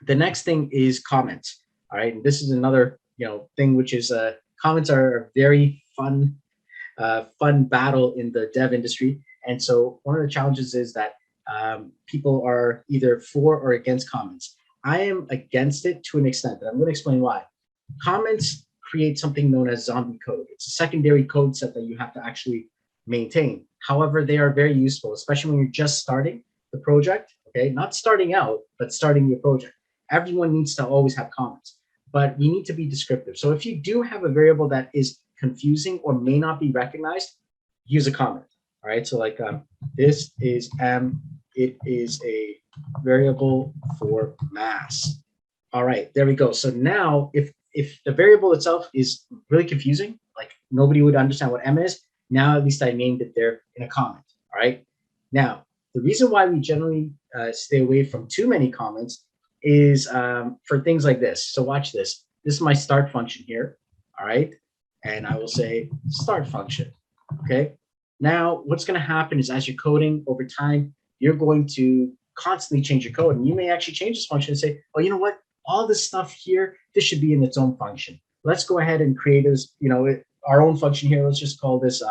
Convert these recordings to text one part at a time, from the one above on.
The next thing is comments. All right, and this is another thing which is comments are a very fun battle in the dev industry. And so one of the challenges is that people are either for or against comments. I am against it to an extent, and I'm going to explain why. Comments create something known as zombie code. It's a secondary code set that you have to actually maintain. However, they are very useful, especially when you're just starting the project. Okay, not starting out, but starting your project. Everyone needs to always have comments, but we need to be descriptive. So if you do have a variable that is confusing or may not be recognized, use a comment. All right, so like this is M, it is a variable for mass. All right, there we go. So now if the variable itself is really confusing, like nobody would understand what M is, now at least I named it there in a comment. All right, now the reason why we generally stay away from too many comments is for things like this. So watch this. This is my start function here. All right, and I will say start function. Okay, now what's going to happen is as you're coding over time, you're going to constantly change your code, and you may actually change this function and say, oh, you know what, all this stuff here, this should be in its own function. Let's go ahead and create this, our own function here. Let's just call this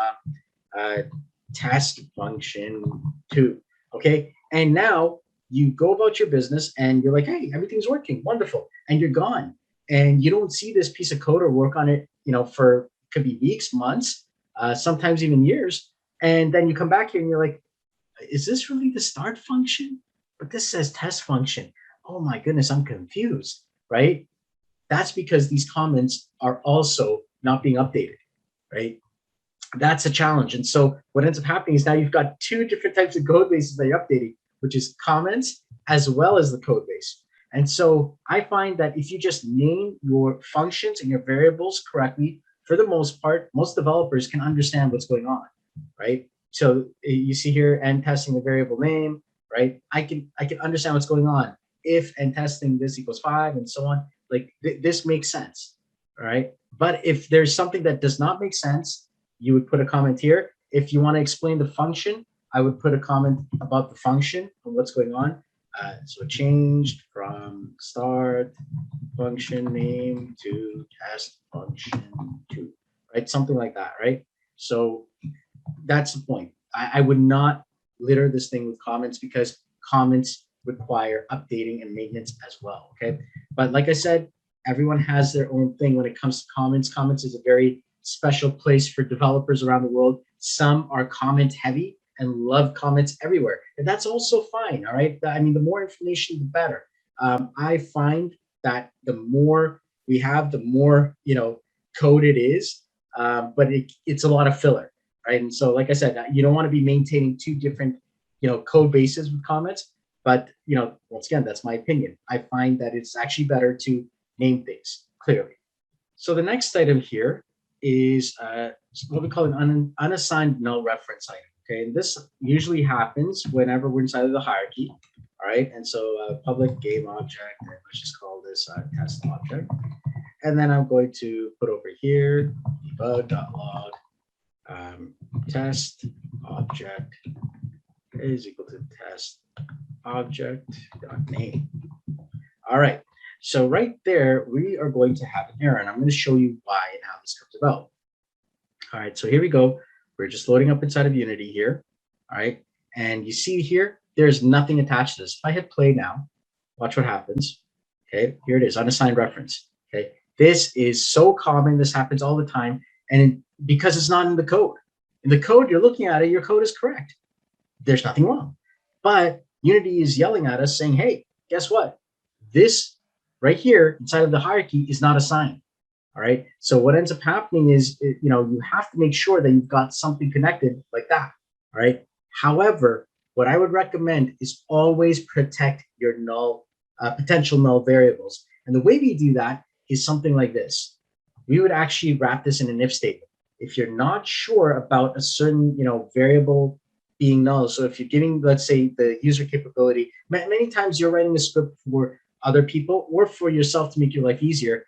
test function 2. Okay, and now you go about your business and you're like, hey, everything's working, wonderful, and you're gone, and you don't see this piece of code or work on it, for could be weeks, months, sometimes even years, and then you come back here and you're like, is this really the start function? But this says test function. Oh my goodness, I'm confused, right? That's because these comments are also not being updated, right? That's a challenge. And so what ends up happening is now you've got two different types of code bases that you're updating, which is comments as well as the code base. And so I find that if you just name your functions and your variables correctly, for the most part, most developers can understand what's going on, right? So you see here, and testing the variable name, right? I can understand what's going on. If and testing this equals 5 and so on, like this makes sense, all right? But if there's something that does not make sense, you would put a comment here. If you want to explain the function, I would put a comment about the function and what's going on. So changed from start function name to test function 2, right? Something like that, right? So that's the point. I would not litter this thing with comments because comments require updating and maintenance as well, okay? But like I said, everyone has their own thing when it comes to comments. Comments is a very special place for developers around the world. Some are comment heavy and love comments everywhere, and that's also fine, all right? I mean, the more information, the better. I find that the more we have, the more, code it is, but it's a lot of filler, right? And so, like I said, you don't want to be maintaining two different, code bases with comments. But, once again, that's my opinion. I find that it's actually better to name things clearly. So the next item here is what we call an unassigned null reference item. Okay, and this usually happens whenever we're inside of the hierarchy. All right, and so public game object, and let's just call this test object. And then I'm going to put over here debug.log test object is equal to test object name. All right, so right there, we are going to have an error, and I'm going to show you why and how this comes about. All right, so here we go. We're just loading up inside of Unity here. All right, and you see here, there's nothing attached to this. If I hit play now, watch what happens. Okay, here it is, unassigned reference. Okay, this is so common. This happens all the time, and because it's not in the code. In the code, you're looking at it, your code is correct. There's nothing wrong. But Unity is yelling at us saying, hey, guess what? This right here inside of the hierarchy is not assigned. All right. So what ends up happening is, you have to make sure that you've got something connected like that. All right. However, what I would recommend is always protect your potential null variables. And the way we do that is something like this. We would actually wrap this in an if statement. If you're not sure about a certain, variable being null, so if you're giving, let's say, the user capability, many times you're writing a script for other people or for yourself to make your life easier.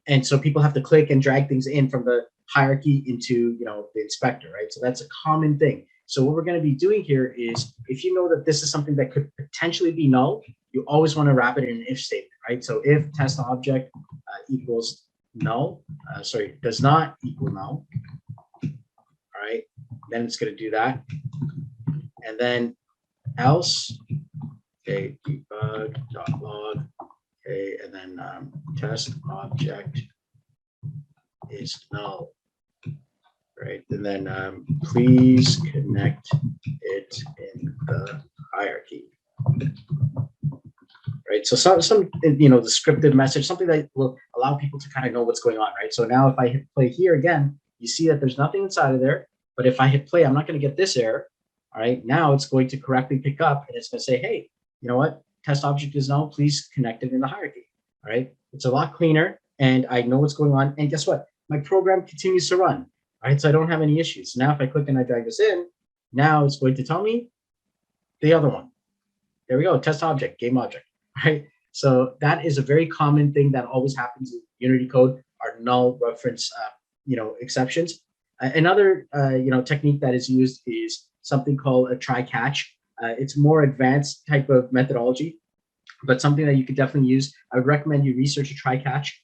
And so people have to click and drag things in from the hierarchy into, the inspector, right? So that's a common thing. So what we're going to be doing here is, if you know that this is something that could potentially be null, you always want to wrap it in an if statement, right? So if test object equals null, does not equal null, all right, then it's going to do that. And then else, okay, debug.log, okay, and then test object is null, right? And then please connect it in the hierarchy, right? So some descriptive message, something that will allow people to kind of know what's going on, right? So now if I hit play here again, you see that there's nothing inside of there, but if I hit play, I'm not going to get this error. All right, now it's going to correctly pick up and it's going to say, hey, you know what? Test object is null, please connect it in the hierarchy. All right, it's a lot cleaner and I know what's going on. And guess what? My program continues to run. All right, so I don't have any issues. Now if I click and I drag this in, now it's going to tell me the other one. There we go, test object, game object, right? So that is a very common thing that always happens in Unity code, are null reference, exceptions. Another, technique that is used is something called a try-catch. It's more advanced type of methodology, but something that you could definitely use. I would recommend you research a try-catch,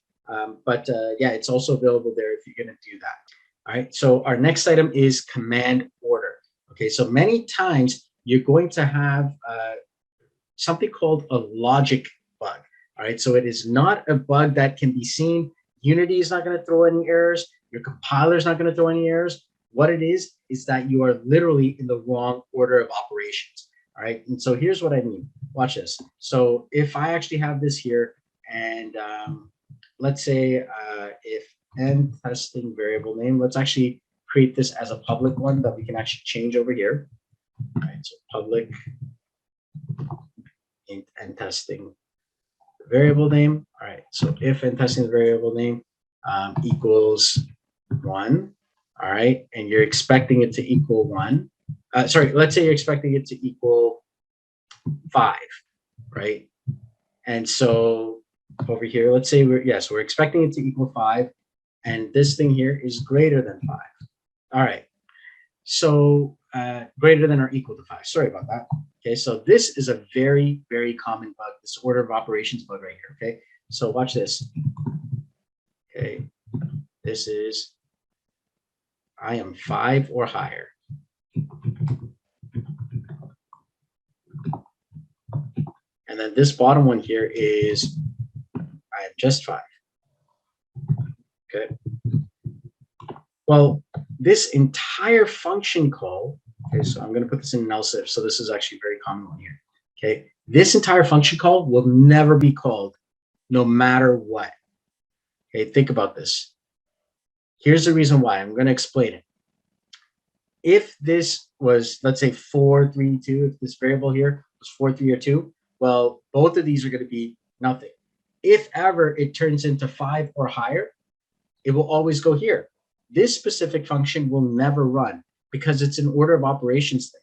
but it's also available there if you're going to do that. All right, so our next item is command order. Okay, so many times you're going to have something called a logic bug. All right, so it is not a bug that can be seen. Unity is not going to throw any errors. Your compiler is not going to throw any errors. What it is that you are literally in the wrong order of operations. All right, and so here's what I mean. Watch this. So if I actually have this here, and let's say if end testing variable name, let's actually create this as a public one that we can actually change over here. All right, so public int and testing variable name. All right, so if and testing the variable name equals 1, all right, and you're expecting it to equal 1. Let's say you're expecting it to equal 5, right? And so over here, let's say we're expecting it to equal 5, and this thing here is greater than 5. All right, so greater than or equal to 5. Sorry about that. Okay, so this is a very, very common bug, this order of operations bug right here. Okay, so watch this. Okay, this is I am 5 or higher. And then this bottom one here is I am just 5. Okay. Well, this entire function call, okay, so I'm going to put this in else if, so this is actually a very common one here. Okay, this entire function call will never be called no matter what. Okay, think about this. Here's the reason why. I'm going to explain it. If this was, let's say 4, 3, 2, if this variable here was 4, 3, or 2, well, both of these are going to be nothing. If ever it turns into 5 or higher, it will always go here. This specific function will never run because it's an order of operations thing,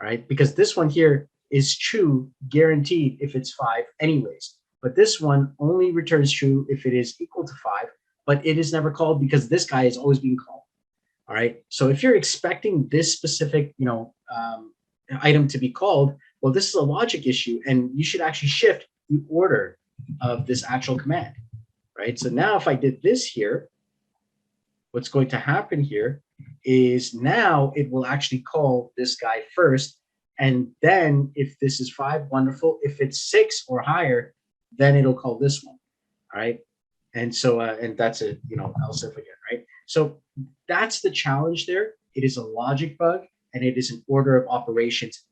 all right? Because this one here is true, guaranteed if it's 5 anyways. But this one only returns true if it is equal to 5, but it is never called because this guy is always being called, all right? So if you're expecting this specific, item to be called, well, this is a logic issue, and you should actually shift the order of this actual command, right? So now if I did this here, what's going to happen here is now it will actually call this guy first. And then if this is 5, wonderful. If it's 6 or higher, then it'll call this one. All right. And so, and that's a, else if again, right? So that's the challenge there. It is a logic bug and it is an order of operations,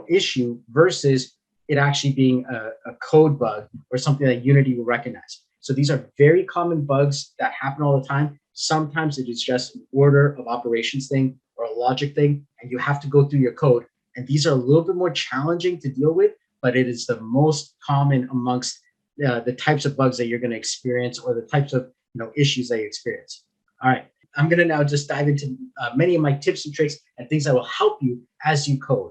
issue versus it actually being a code bug or something that Unity will recognize. So these are very common bugs that happen all the time. Sometimes it is just an order of operations thing or a logic thing, and you have to go through your code. And these are a little bit more challenging to deal with, but it is the most common amongst the types of bugs that you're going to experience or the types of issues that you experience. All right, I'm going to now just dive into many of my tips and tricks and things that will help you as you code.